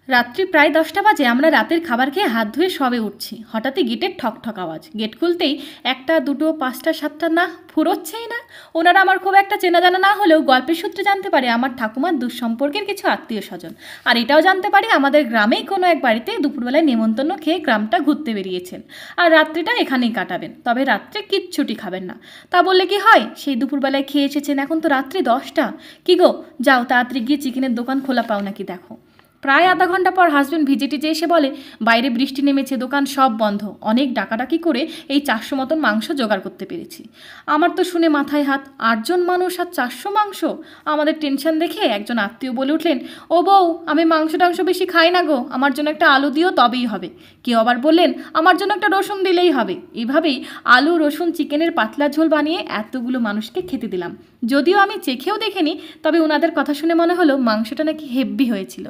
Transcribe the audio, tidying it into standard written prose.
রাত্রি প্রায় 10টা বাজে। আমরা রাতের খাবার খেয়ে হাত ধুয়ে সবে উঠছি, হঠাৎই গেটের ঠক ঠক আওয়াজ। গেট খুলতেই একটা, দুটো, পাঁচটা, সাতটা, না ফুরোচ্ছেই না। ওনারা আমার খুব একটা চেনা জানা না হলেও গল্পের সূত্রে জানতে পারে আমার ঠাকুমার দুঃসম্পর্কের কিছু আত্মীয় স্বজন। আর এটাও জানতে পারি আমাদের গ্রামেই কোনো এক বাড়িতে দুপুরবেলায় নেমন্তন্ন খেয়ে গ্রামটা ঘুরতে বেরিয়েছেন আর রাত্রিটা এখানেই কাটাবেন, তবে রাত্রে কিচ্ছুটি খাবেন না। তা বললে কি হয়? সেই দুপুরবেলায় খেয়ে এসেছেন, এখন তো রাত্রি 10টা। কি গো, যাও তাড়াতাড়ি গিয়ে চিকেনের দোকান খোলা পাও নাকি দেখো। প্রায় আধা ঘন্টা পর হাজব্যান্ড ভিজে টিজে এসে বলে বাইরে বৃষ্টি নেমেছে, দোকান সব বন্ধ। অনেক ডাকাডাকি করে এই 400 মতন মাংস জোগাড় করতে পেরেছি। আমার তো শুনে মাথায় হাত, 8জন মানুষ আর 400 মাংস! আমাদের টেনশন দেখে একজন আত্মীয় বলে উঠলেন, ও বউ, আমি মাংস টাংস বেশি খাই না গো, আমার জন্য একটা আলু দিও তবেই হবে। কেউ আবার বললেন, আমার জন্য একটা রসুন দিলেই হবে। এভাবেই আলু রসুন চিকেনের পাতলা ঝোল বানিয়ে এতগুলো মানুষকে খেতে দিলাম। যদিও আমি চেখেও দেখিনি, তবে ওনাদের কথা শুনে মনে হলো মাংসটা নাকি হেব্বি হয়েছিল।